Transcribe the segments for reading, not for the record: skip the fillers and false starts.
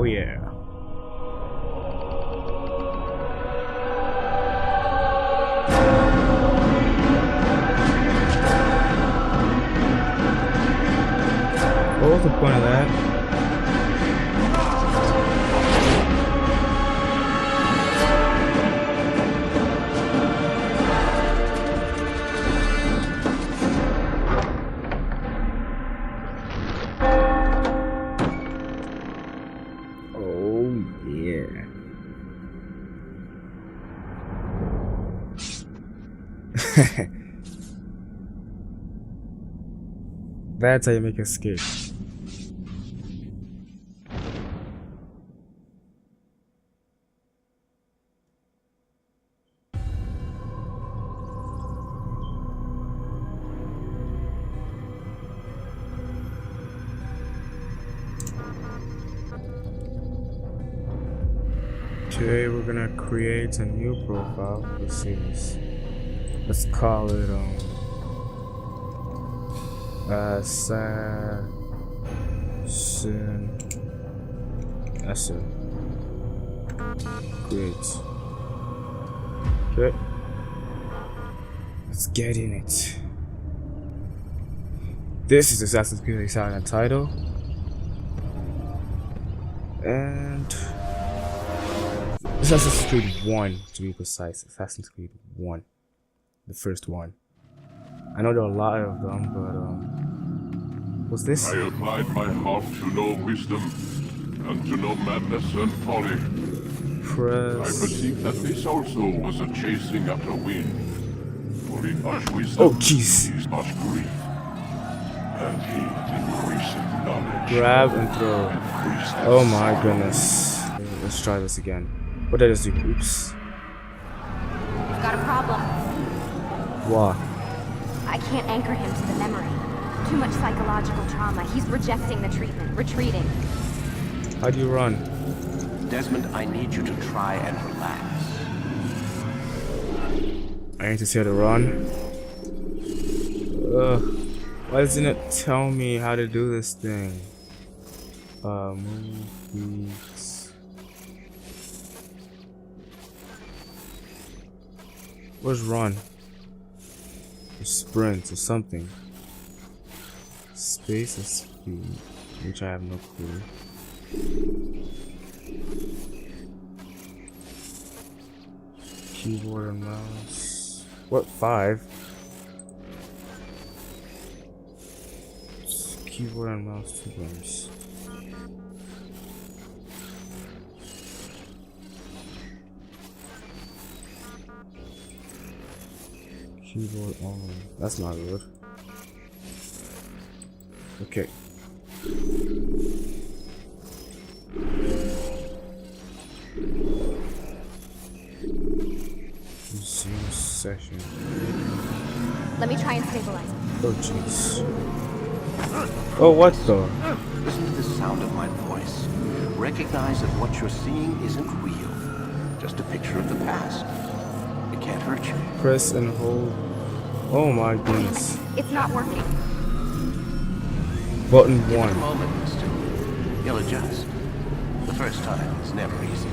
Oh yeah. What was the point of that? Oh yeah. That's how you make escape. Today we're gonna create a new profile. Let's see this. Let's call it Assassin. Great. Okay. Let's get in it. This is Assassin's Creed Silent title. And Assassin's Creed 1 to be precise. Assassin's Creed 1. The first one. I know there are a lot of them, but what's this? I applied my heart to know wisdom and to know madness and folly. I perceived that this also was a chasing after wind. For in much wisdom is much grief. And he increasing knowledge. Grab and throw. Oh my goodness. Let's try this again. What did I just do? Oops. We've got a problem. What? I can't anchor him to the memory. Too much psychological trauma. He's rejecting the treatment, retreating. How do you run? Desmond, I need you to try and relax. I need to see how to run. Why doesn't it tell me how to do this thing? Move beats. Where's run? Or sprint or something. Space and speed, which I have no clue. Keyboard and mouse. What, 5? Keyboard and mouse 2 buttons. Keyboard on. That's not good. Okay. Resume session. Let me try and stabilize him. Oh jeez. Oh, what the? Listen to the sound of my voice. Recognize that what you're seeing isn't real. Just a picture of the past. It can't hurt you. Press and hold. Oh my goodness. It's not working. Button Give it a 1. moment, mister. You'll adjust. The first time is never easy.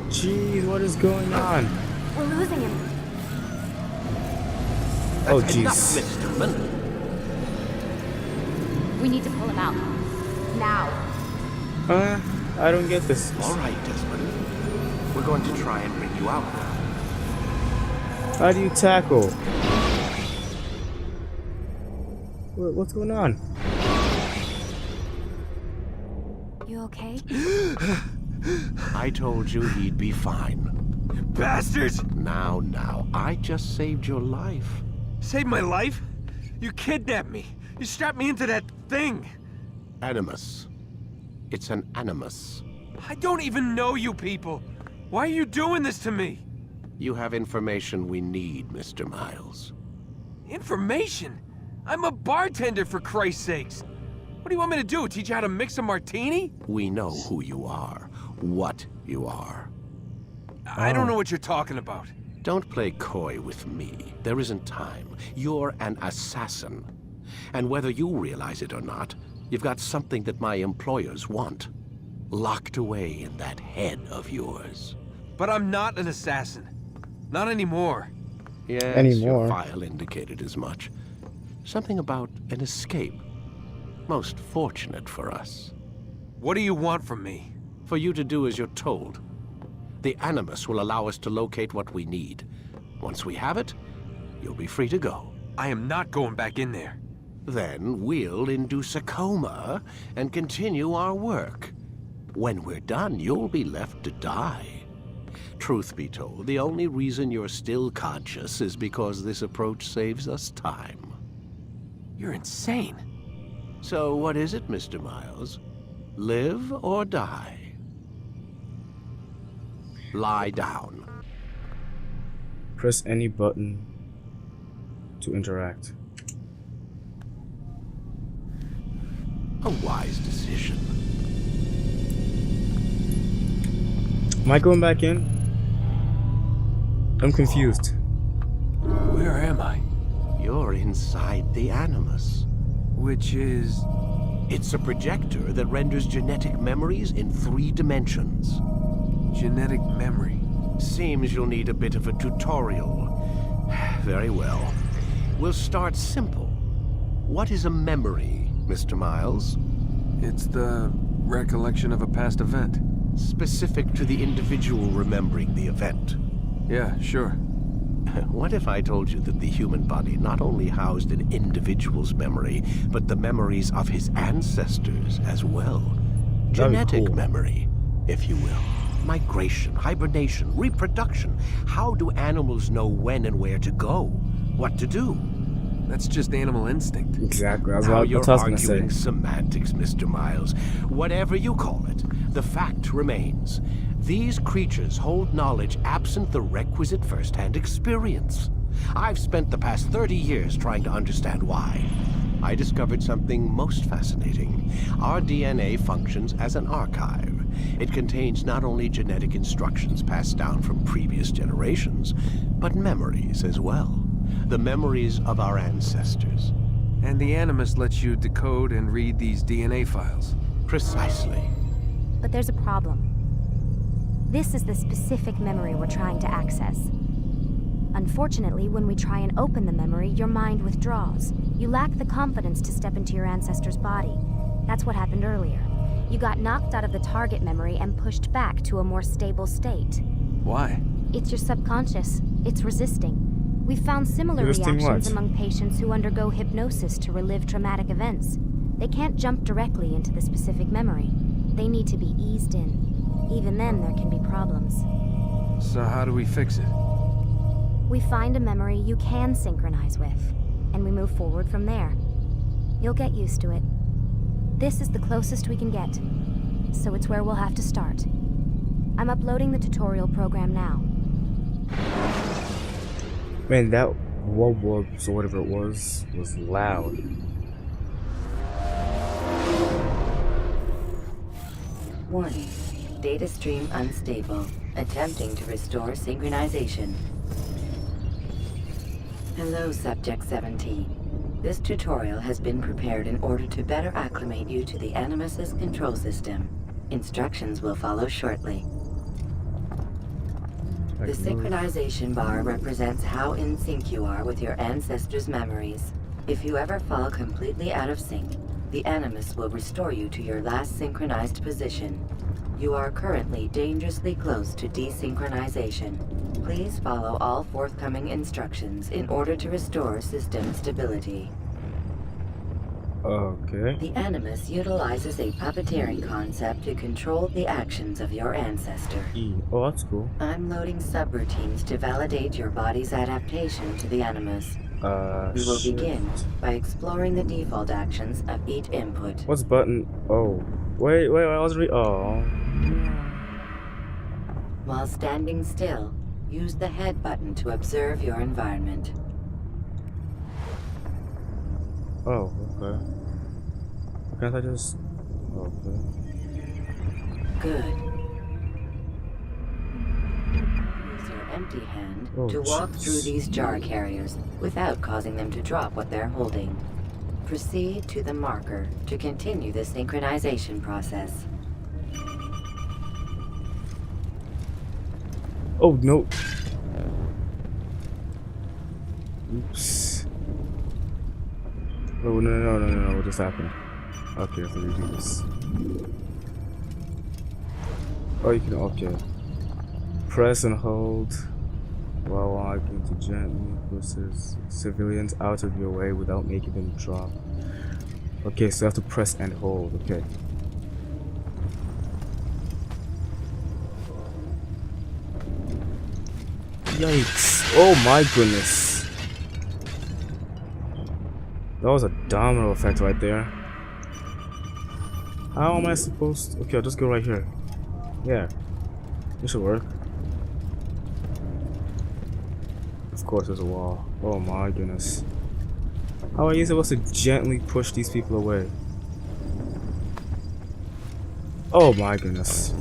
Jeez, what is going on? We're losing him. Oh That's enough, jeez. Mr. Miller. We need to pull him out. Now. I don't get this. All right, Desmond. We're going to try and bring you out now. How do you tackle? What's going on? You okay? I told you he'd be fine. Bastards! Now, I just saved your life. Saved my life? You kidnapped me. You strapped me into that thing. Animus. It's an animus. I don't even know you people. Why are you doing this to me? You have information we need, Mr. Miles. Information? I'm a bartender, for Christ's sakes. What do you want me to do? Teach you how to mix a martini? We know who you are, what you are. I don't know what you're talking about. Don't play coy with me. There isn't time. You're an assassin. And whether you realize it or not, you've got something that my employers want. locked away in that head of yours. But I'm not an assassin. Not anymore. Yes, Anymore. your file indicated as much. Something about an escape. Most fortunate for us. What do you want from me? For you to do as you're told. The Animus will allow us to locate what we need. Once we have it, you'll be free to go. I am not going back in there. Then we'll induce a coma and continue our work. When we're done, you'll be left to die. Truth be told, the only reason you're still conscious is because this approach saves us time. You're insane. So what is it, Mr. Miles? Live or die? Lie down. Press any button to interact. A wise decision. Am I going back in? I'm confused. Where am I? You're inside the Animus. Which is... It's a projector that renders genetic memories in 3 dimensions. genetic memory. Seems you'll need a bit of a tutorial. Very well. We'll start simple. What is a memory, Mr. Miles? It's the recollection of a past event. Specific to the individual remembering the event. Yeah, sure. What if I told you that the human body not only housed an individual's memory, but the memories of his ancestors as well? Genetic cool. memory, if you will. Migration, hibernation, reproduction. How do animals know when and where to go? What to do? That's just animal instinct. Exactly. That's Now what you're I was gonna say. arguing semantics, Mr. Miles. Whatever you call it, the fact remains. These creatures hold knowledge absent the requisite first-hand experience. I've spent the past 30 years trying to understand why. I discovered something most fascinating. Our DNA functions as an archive. It contains not only genetic instructions passed down from previous generations, but memories as well. The memories of our ancestors. And the Animus lets you decode and read these DNA files. Precisely. But there's a problem. This is the specific memory we're trying to access. Unfortunately, when we try and open the memory, your mind withdraws. You lack the confidence to step into your ancestor's body. That's what happened earlier. You got knocked out of the target memory and pushed back to a more stable state. Why? It's your subconscious. It's resisting. We've found similar Resisting reactions what? among patients who undergo hypnosis to relive traumatic events. They can't jump directly into the specific memory. They need to be eased in. Even then, there can be problems. So how do we fix it? We find a memory you can synchronize with, and we move forward from there. You'll get used to it. This is the closest we can get, so it's where we'll have to start. I'm uploading the tutorial program now. Man, that wobs or whatever it was loud. Warning. Data stream unstable. Attempting to restore synchronization. Hello, Subject 17. This tutorial has been prepared in order to better acclimate you to the Animus's control system. Instructions will follow shortly. The synchronization bar represents how in sync you are with your ancestors' memories. If you ever fall completely out of sync, the Animus will restore you to your last synchronized position. You are currently dangerously close to desynchronization. Please follow all forthcoming instructions in order to restore system stability. Okay. The Animus utilizes a puppeteering concept to control the actions of your ancestor. Oh, that's cool. I'm loading subroutines to validate your body's adaptation to the Animus. We will shit. begin by exploring the default actions of each input. What's button? Oh, wait, I was oh. While standing still, use the head button to observe your environment. Oh, okay. Can't I just... Okay. Good. Use your empty hand Oh, to walk jeez. through these jar carriers without causing them to drop what they're holding. Proceed to the marker to continue the synchronization process. Oh no. Oops. Oh no, what just happened? Okay, so we do this. Oh, you can, okay. Press and hold while walking to gently push civilians out of your way without making them drop. Okay, so I have to press and hold, okay. Yikes. Oh my goodness. That was a domino effect right there. How am I supposed to... Okay, I'll just go right here. Yeah. This should work. Of course there's a wall. Oh my goodness. How are you supposed to gently push these people away? Oh my goodness.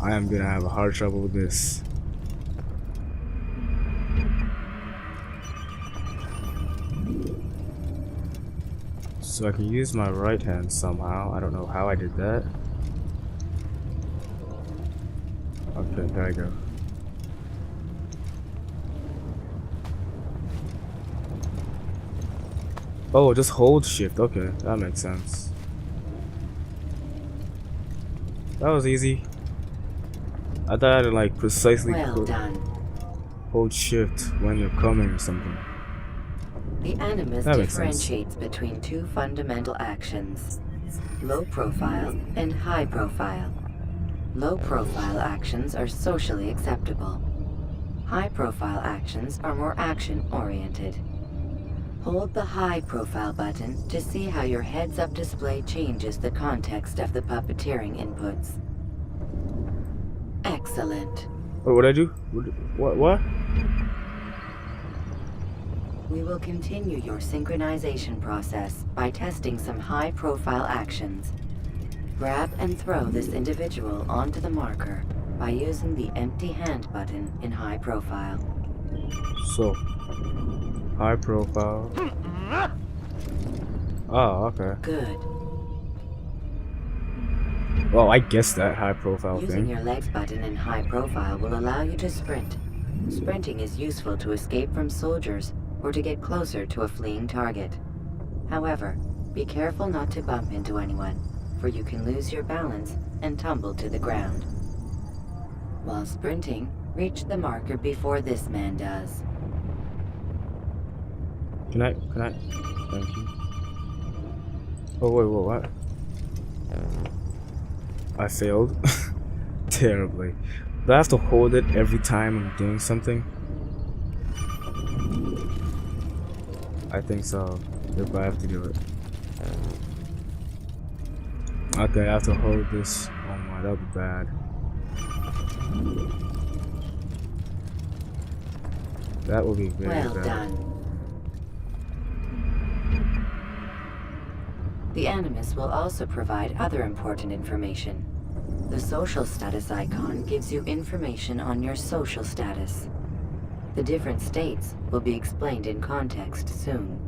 I am gonna have a hard trouble with this. So I can use my right hand somehow. I don't know how I did that. Okay, there I go. Oh, just hold shift. Okay, that makes sense. That was easy. I thought I had to like precisely hold shift when you're coming or something. The Animus differentiates between two fundamental actions: low profile and high profile. Low profile actions are socially acceptable. High profile actions are more action oriented. Hold the high profile button to see how your heads-up display changes the context of the puppeteering inputs. Excellent. Oh, what'd I do? What? We will continue your synchronization process by testing some high-profile actions. Grab and throw this individual onto the marker by using the empty hand button in high profile. So, high profile. Oh, okay. Good. Well, I guess that high profile Using thing. your legs button in high profile will allow you to sprint. Sprinting is useful to escape from soldiers or to get closer to a fleeing target. However, be careful not to bump into anyone, for you can lose your balance and tumble to the ground. While sprinting, reach the marker before this man does. Can I? Thank you. Oh, wait, what? I failed. Terribly. Do I have to hold it every time I'm doing something? I think so. If I have to do it. Okay, I have to hold this. Oh my, that would be bad. That will be very Well bad. done. The Animus will also provide other important information. The social status icon gives you information on your social status. The different states will be explained in context soon.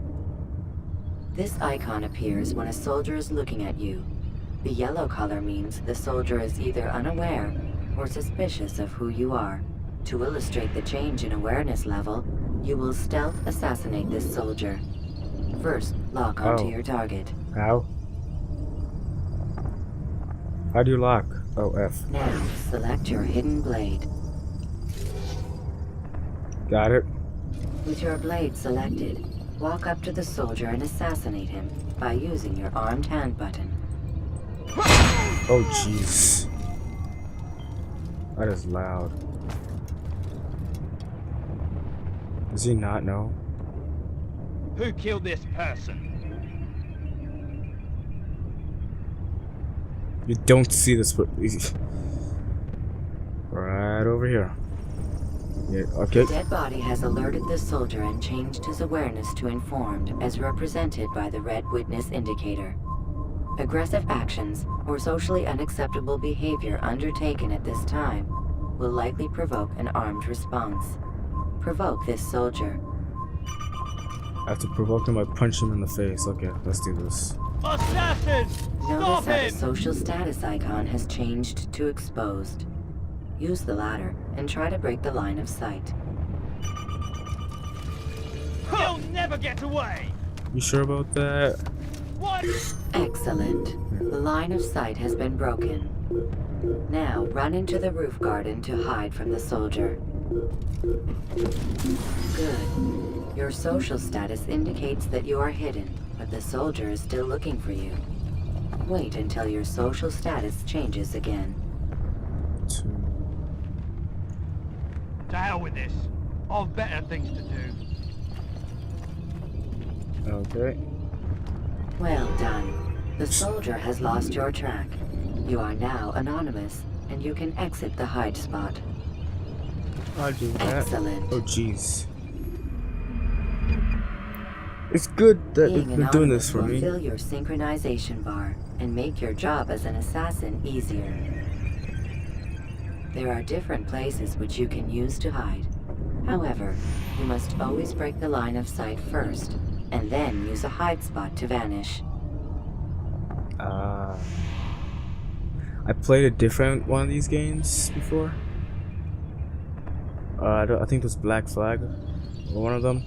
This icon appears when a soldier is looking at you. The yellow color means the soldier is either unaware or suspicious of who you are. To illustrate the change in awareness level, you will stealth assassinate this soldier. First, lock onto your target. How? How do you lock? Oh, F. Now, select your hidden blade. Got it. With your blade selected, walk up to the soldier and assassinate him by using your armed hand button. Oh, jeez. That is loud. Does he not know? Who killed this person? You don't see this, but right over here. Yeah, okay. The dead body has alerted the soldier and changed his awareness to informed, as represented by the red witness indicator. Aggressive actions or socially unacceptable behavior undertaken at this time will likely provoke an armed response. Provoke this soldier. I have to provoke him by punching him in the face. Okay, let's do this. Assassin! Notice Stop how the him! social status icon has changed to exposed. Use the latter and try to break the line of sight. You'll never get away! You sure about that? What? Excellent. The line of sight has been broken. Now run into the roof garden to hide from the soldier. Good. Your social status indicates that you are hidden, but the soldier is still looking for you. Wait until your social status changes again. 2. To hell with this. I've better things to do. Okay. Well done. The soldier has lost your track. You are now anonymous, and you can exit the hide spot. I'll do that. Excellent. Oh, jeez. It's good that Being they're doing this anonymous for will me. fill your synchronization bar and make your job as an assassin easier. There are different places which you can use to hide. However, you must always break the line of sight first, and then use a hide spot to vanish. I played a different one of these games before. I think it was Black Flag, or one of them.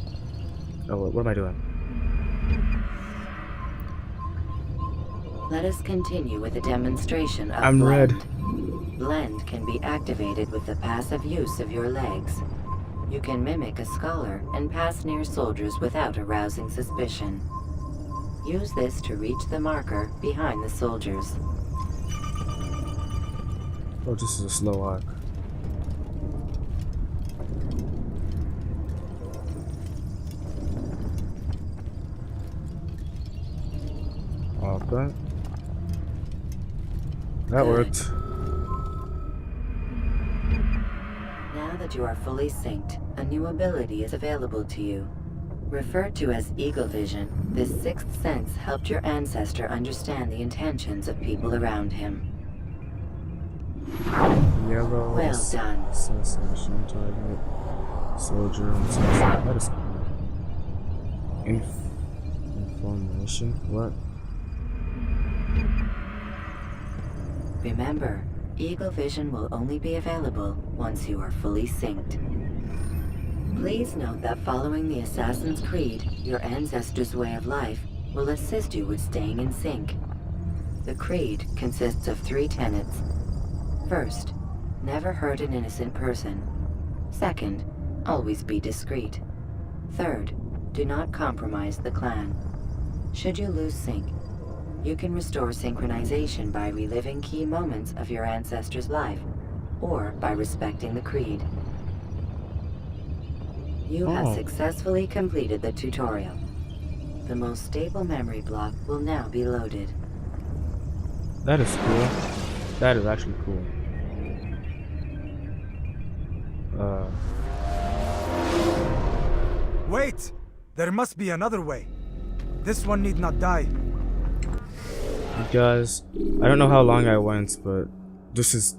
Oh, what am I doing? Let us continue with a demonstration of I'm blend. red. Blend can be activated with the passive use of your legs. You can mimic a scholar and pass near soldiers without arousing suspicion. Use this to reach the marker behind the soldiers. Oh, this is a slow arc. Okay. That Good. worked. Now that you are fully synced, a new ability is available to you. Referred to as Eagle Vision, this sixth sense helped your ancestor understand the intentions of people around him. Yellow. Well done. Assassination target. Soldier. Assassin. That is cool. Information. What? Remember, Eagle Vision will only be available once you are fully synced. Please note that following the Assassin's Creed, your ancestors' way of life will assist you with staying in sync. The Creed consists of 3 tenets. First, never hurt an innocent person. Second, always be discreet. Third, do not compromise the clan. Should you lose sync, you can restore synchronization by reliving key moments of your ancestor's life, or by respecting the Creed. You have successfully completed the tutorial. The most stable memory block will now be loaded. That is cool. That is actually cool. Wait! There must be another way. This one need not die. Guys, I don't know how long I went, but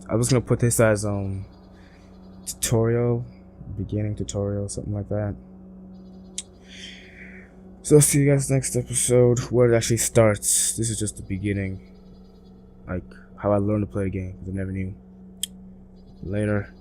I was gonna put this as tutorial, beginning tutorial, something like that. So I'll see you guys next episode where it actually starts. This is just the beginning, like how I learned to play the game because I never knew. Later.